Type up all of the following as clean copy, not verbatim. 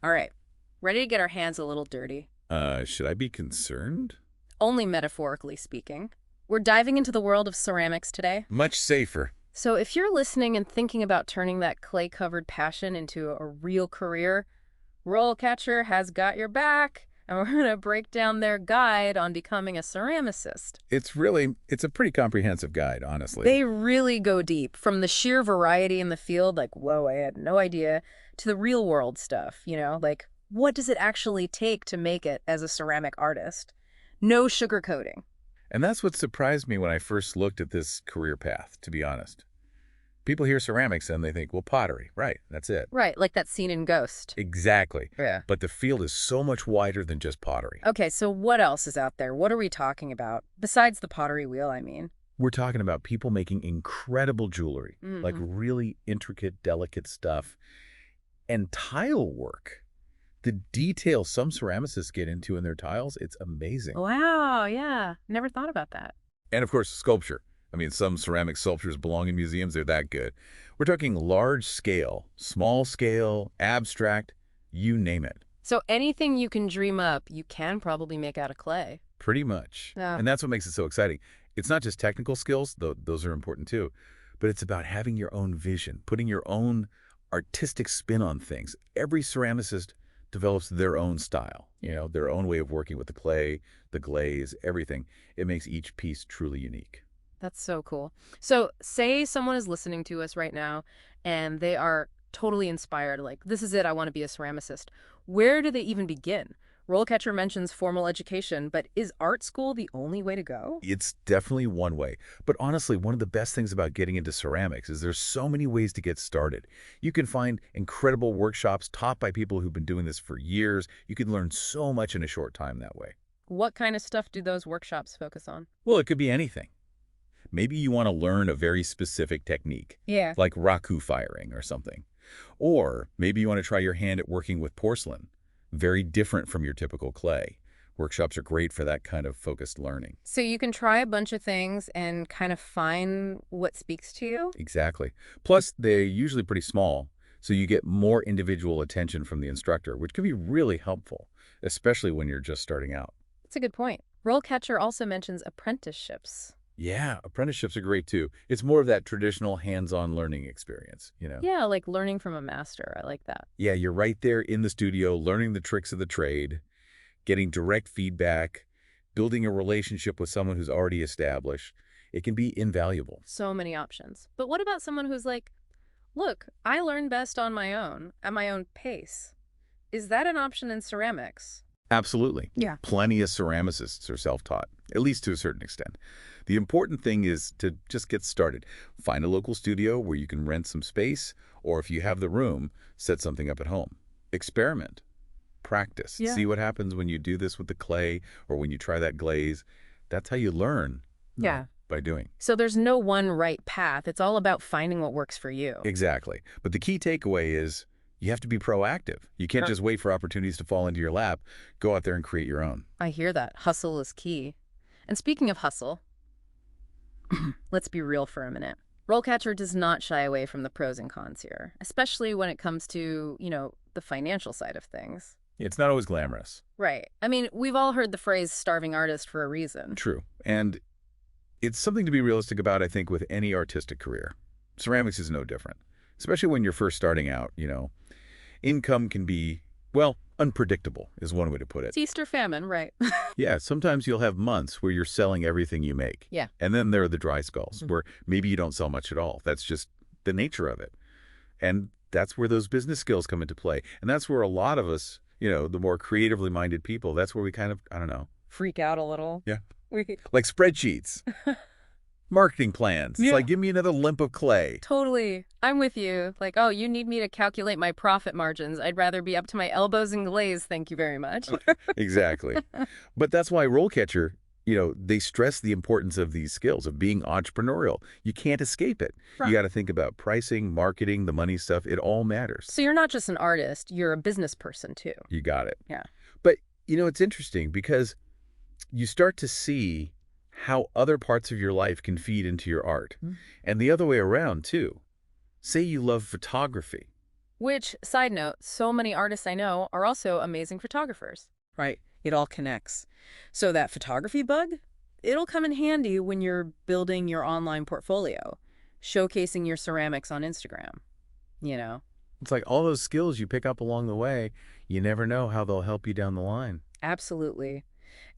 All right, ready to get our hands a little dirty? Should I be concerned? Only metaphorically speaking. We're diving into the world of ceramics today. Much safer. So if you're listening and thinking about turning that clay-covered passion into a real career, RoleCatcher has got your back, and we're going to break down their guide on becoming a ceramicist. It's a pretty comprehensive guide, honestly. They really go deep, from the sheer variety in the field, like, whoa, I had no idea, to the real-world stuff, like, what does it actually take to make it as a ceramic artist? No sugarcoating. And that's what surprised me when I first looked at this career path, to be honest. People hear ceramics and they think, well, pottery, right, that's it. Right, like that scene in Ghost. Exactly. Yeah. But the field is so much wider than just pottery. Okay, so what else is out there? What are we talking about? Besides the pottery wheel, I mean. We're talking about people making incredible jewelry, like Mm-hmm. really intricate, delicate stuff, and tile work. The detail some ceramicists get into in their tiles, it's amazing. Wow, yeah. Never thought about that. And of course, sculpture. I mean, some ceramic sculptures belong in museums. They're that good. We're talking large scale, small scale, abstract, you name it. So anything you can dream up, you can probably make out of clay. Pretty much. Yeah. And that's what makes it so exciting. It's not just technical skills, though those are important too, but it's about having your own vision, putting your own artistic spin on things. Every ceramicist develops their own style, their own way of working with the clay, the glaze, everything. It makes each piece truly unique. That's so cool. So say someone is listening to us right now and they are totally inspired, like, this is it, I want to be a ceramicist. Where do they even begin? RoleCatcher mentions formal education, but is art school the only way to go? It's definitely one way. But honestly, one of the best things about getting into ceramics is there's so many ways to get started. You can find incredible workshops taught by people who've been doing this for years. You can learn so much in a short time that way. What kind of stuff do those workshops focus on? Well, it could be anything. Maybe you want to learn a very specific technique, Yeah. like raku firing or something. Or maybe you want to try your hand at working with porcelain, very different from your typical clay. Workshops are great for that kind of focused learning. So you can try a bunch of things and kind of find what speaks to you? Exactly. Plus, they're usually pretty small, so you get more individual attention from the instructor, which can be really helpful, especially when you're just starting out. That's a good point. RoleCatcher also mentions apprenticeships. Yeah, apprenticeships are great too. It's more of that traditional hands-on learning experience. Yeah, like learning from a master. I like that. Yeah, you're right there in the studio, learning the tricks of the trade, getting direct feedback, building a relationship with someone who's already established. It can be invaluable. So many options. But what about someone who's like, look, I learn best on my own, at my own pace. Is that an option in ceramics? Absolutely. Yeah. Plenty of ceramicists are self-taught, at least to a certain extent. The important thing is to just get started. Find a local studio where you can rent some space, or if you have the room, set something up at home. Experiment. Practice. Yeah. See what happens when you do this with the clay or when you try that glaze. That's how you learn. Yeah. By doing. So there's no one right path. It's all about finding what works for you. Exactly. But the key takeaway is you have to be proactive. You can't just wait for opportunities to fall into your lap. Go out there and create your own. I hear that. Hustle is key. And speaking of hustle, let's be real for a minute. RoleCatcher does not shy away from the pros and cons here, especially when it comes to, the financial side of things. It's not always glamorous. Right. I mean, we've all heard the phrase starving artist for a reason. True. And it's something to be realistic about, I think, with any artistic career. Ceramics is no different, especially when you're first starting out. Income can be, well, unpredictable is one way to put it. It's Easter famine, right? Yeah, sometimes you'll have months where you're selling everything you make. Yeah. And then there are the dry spells where maybe you don't sell much at all. That's just the nature of it. And that's where those business skills come into play. And that's where a lot of us, the more creatively minded people, that's where we kind of, I don't know. Freak out a little. Yeah. Like spreadsheets, marketing plans. It's like, give me another lump of clay. Totally. I'm with you. Like, oh, you need me to calculate my profit margins. I'd rather be up to my elbows in glaze, thank you very much. Exactly. But that's why RoleCatcher, they stress the importance of these skills, of being entrepreneurial. You can't escape it. Right. You got to think about pricing, marketing, the money stuff. It all matters. So you're not just an artist, you're a business person too. You got it. Yeah. But, it's interesting because you start to see how other parts of your life can feed into your art. And the other way around, too. Say you love photography. Which, side note, so many artists I know are also amazing photographers. Right. It all connects. So that photography bug, it'll come in handy when you're building your online portfolio, showcasing your ceramics on Instagram, you know? It's like all those skills you pick up along the way, you never know how they'll help you down the line. Absolutely.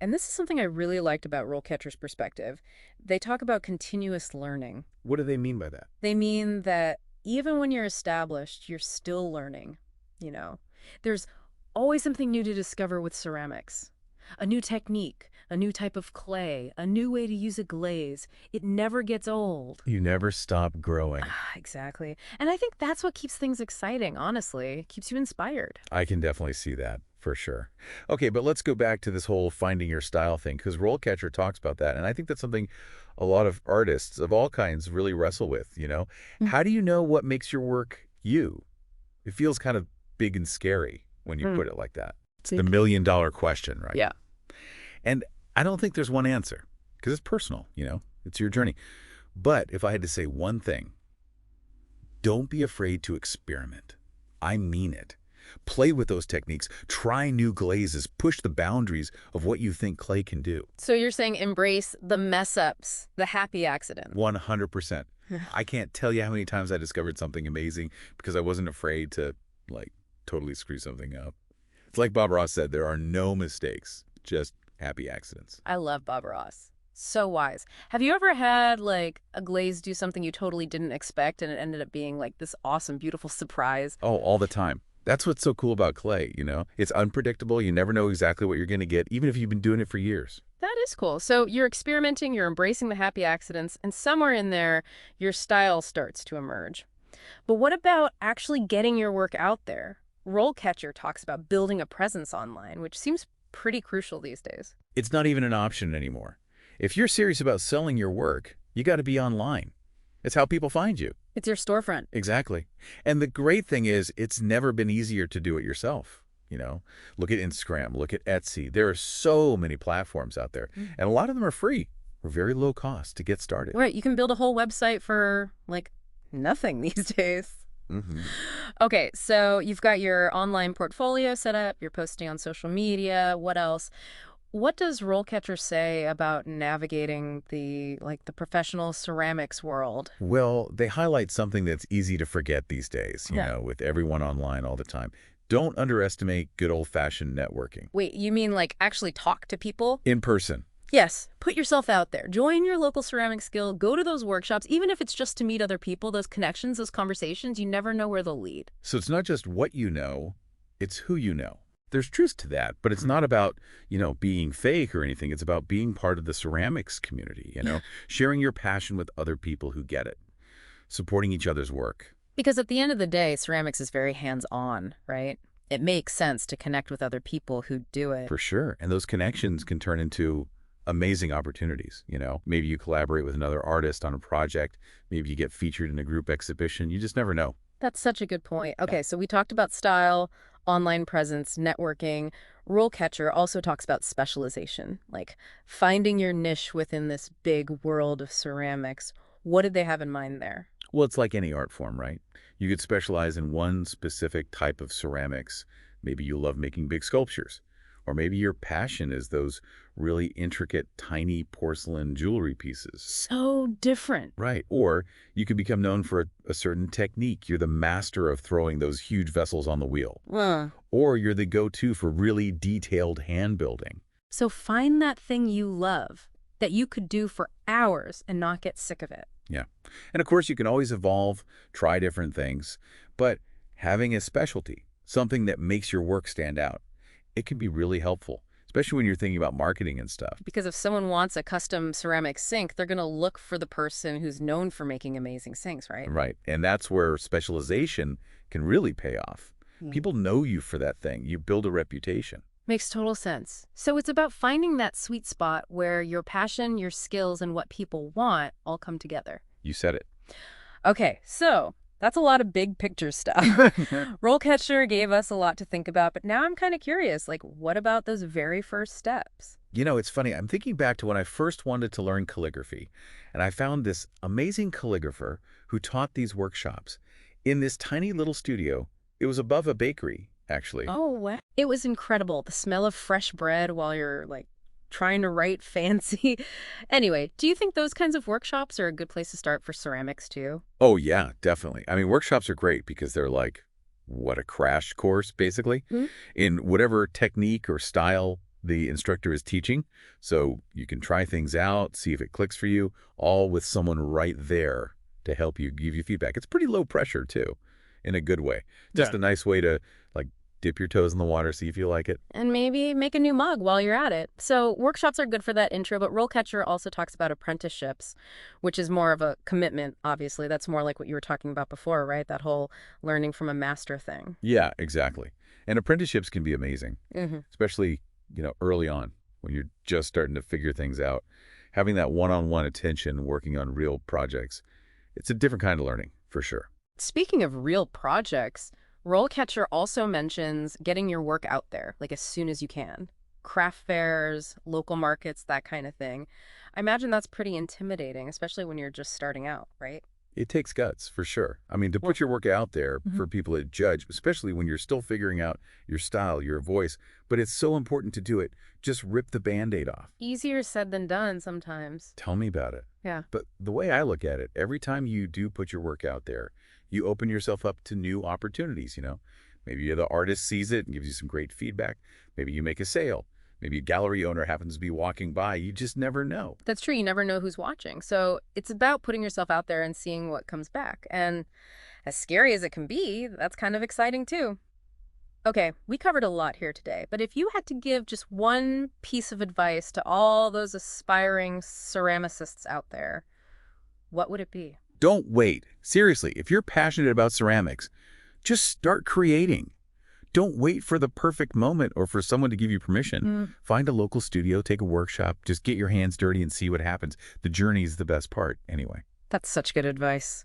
And this is something I really liked about RoleCatcher's perspective. They talk about continuous learning. What do they mean by that? They mean that even when you're established, you're still learning, you know. There's always something new to discover with ceramics. A new technique, a new type of clay, a new way to use a glaze. It never gets old. You never stop growing. Exactly. And I think that's what keeps things exciting, honestly. Keeps you inspired. I can definitely see that, for sure. Okay, but let's go back to this whole finding your style thing, because RoleCatcher talks about that, and I think that's something a lot of artists of all kinds really wrestle with, you know? How do you know what makes your work you? It feels kind of big and scary when you put it like that. It's the million-dollar question, right? Yeah. And I don't think there's one answer, because it's personal, you know? It's your journey. But if I had to say one thing, don't be afraid to experiment. I mean it. Play with those techniques. Try new glazes. Push the boundaries of what you think clay can do. So you're saying embrace the mess-ups, the happy accidents. 100%. I can't tell you how many times I discovered something amazing because I wasn't afraid to, like, totally screw something up. It's like Bob Ross said, there are no mistakes, just happy accidents. I love Bob Ross. So wise. Have you ever had, like, a glaze do something you totally didn't expect and it ended up being, like, this awesome, beautiful surprise? Oh, all the time. That's what's so cool about clay, you know? It's unpredictable. You never know exactly what you're going to get, even if you've been doing it for years. That is cool. So you're experimenting, you're embracing the happy accidents, and somewhere in there, your style starts to emerge. But what about actually getting your work out there? RoleCatcher talks about building a presence online, which seems pretty crucial these days. It's not even an option anymore. If you're serious about selling your work, you got to be online. It's how people find you. It's your storefront. Exactly. And the great thing is, it's never been easier to do it yourself. You know, look at Instagram, look at Etsy. There are so many platforms out there, and a lot of them are free or very low cost to get started. Right. You can build a whole website for, like, nothing these days. Mm-hmm. Okay, so you've got your online portfolio set up, you're posting on social media. What else? What does RoleCatcher say about navigating the professional ceramics world? Well, they highlight something that's easy to forget these days, you know, with everyone online all the time. Don't underestimate good old-fashioned networking. Wait, you mean like actually talk to people? In person. Yes, put yourself out there. Join your local ceramics guild, go to those workshops, even if it's just to meet other people, those connections, those conversations, you never know where they'll lead. So it's not just what you know, it's who you know. There's truth to that, but it's not about, you know, being fake or anything. It's about being part of the ceramics community, you know, sharing your passion with other people who get it, supporting each other's work. Because at the end of the day, ceramics is very hands-on, right? It makes sense to connect with other people who do it. For sure. And those connections can turn into amazing opportunities, you know. Maybe you collaborate with another artist on a project. Maybe you get featured in a group exhibition. You just never know. That's such a good point. Okay, so we talked about style, online presence, networking. RoleCatcher also talks about specialization, like finding your niche within this big world of ceramics. What did they have in mind there? Well, it's like any art form, right? You could specialize in one specific type of ceramics. Maybe you love making big sculptures. Or maybe your passion is those really intricate, tiny porcelain jewelry pieces. So different. Right. Or you could become known for a certain technique. You're the master of throwing those huge vessels on the wheel. Or you're the go-to for really detailed hand building. So find that thing you love that you could do for hours and not get sick of it. Yeah. And of course, you can always evolve, try different things. But having a specialty, something that makes your work stand out, it can be really helpful, especially when you're thinking about marketing and stuff. Because if someone wants a custom ceramic sink, they're going to look for the person who's known for making amazing sinks, right? Right. And that's where specialization can really pay off. People know you for that thing. You build a reputation. Makes total sense. So it's about finding that sweet spot where your passion, your skills, and what people want all come together. You said it. Okay, so that's a lot of big picture stuff. RoleCatcher gave us a lot to think about, but now I'm kind of curious, like, what about those very first steps? You know, it's funny. I'm thinking back to when I first wanted to learn calligraphy, and I found this amazing calligrapher who taught these workshops in this tiny little studio It was above a bakery, actually. Oh, wow. It was incredible. The smell of fresh bread while you're, like, trying to write fancy. Anyway, do you think those kinds of workshops are a good place to start for ceramics, too? Oh, yeah, definitely. I mean, workshops are great because they're like, what, a crash course, basically, Hmm? in whatever technique or style the instructor is teaching. So you can try things out, see if it clicks for you, all with someone right there to help you, give you feedback. It's pretty low pressure, too, in a good way. Just Yeah. a nice way to, like, dip your toes in the water, see if you like it. And maybe make a new mug while you're at it. So workshops are good for that intro, but RoleCatcher also talks about apprenticeships, which is more of a commitment, obviously. That's more like what you were talking about before, right? That whole learning from a master thing. Yeah, exactly. And apprenticeships can be amazing, Hmm. especially, early on when you're just starting to figure things out. Having that one-on-one attention working on real projects, it's a different kind of learning, for sure. Speaking of real projects, RoleCatcher also mentions getting your work out there, like as soon as you can. Craft fairs, local markets, that kind of thing. I imagine that's pretty intimidating, especially when you're just starting out, right? It takes guts, for sure. I mean, to put your work out there Mhm. for people to judge, especially when you're still figuring out your style, your voice, but it's so important to do it. Just rip the Band-Aid off. Easier said than done sometimes. Tell me about it. Yeah. But the way I look at it, every time you do put your work out there, you open yourself up to new opportunities. Maybe the artist sees it and gives you some great feedback. Maybe you make a sale. Maybe a gallery owner happens to be walking by. You just never know. That's true. You never know who's watching. So it's about putting yourself out there and seeing what comes back. And as scary as it can be, that's kind of exciting too. Okay, we covered a lot here today, but if you had to give just one piece of advice to all those aspiring ceramicists out there, what would it be? Don't wait. Seriously, if you're passionate about ceramics, just start creating. Don't wait for the perfect moment or for someone to give you permission. Find a local studio, take a workshop, just get your hands dirty and see what happens. The journey is the best part, anyway. That's such good advice.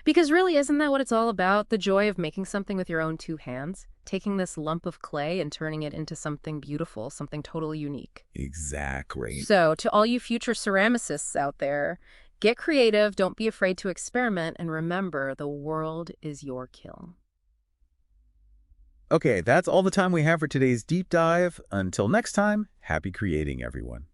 Because really, isn't that what it's all about? The joy of making something with your own two hands? Taking this lump of clay and turning it into something beautiful, something totally unique. Exactly. So, to all you future ceramicists out there, get creative, don't be afraid to experiment, and remember, the world is your kiln. Okay, that's all the time we have for today's deep dive. Until next time, happy creating, everyone.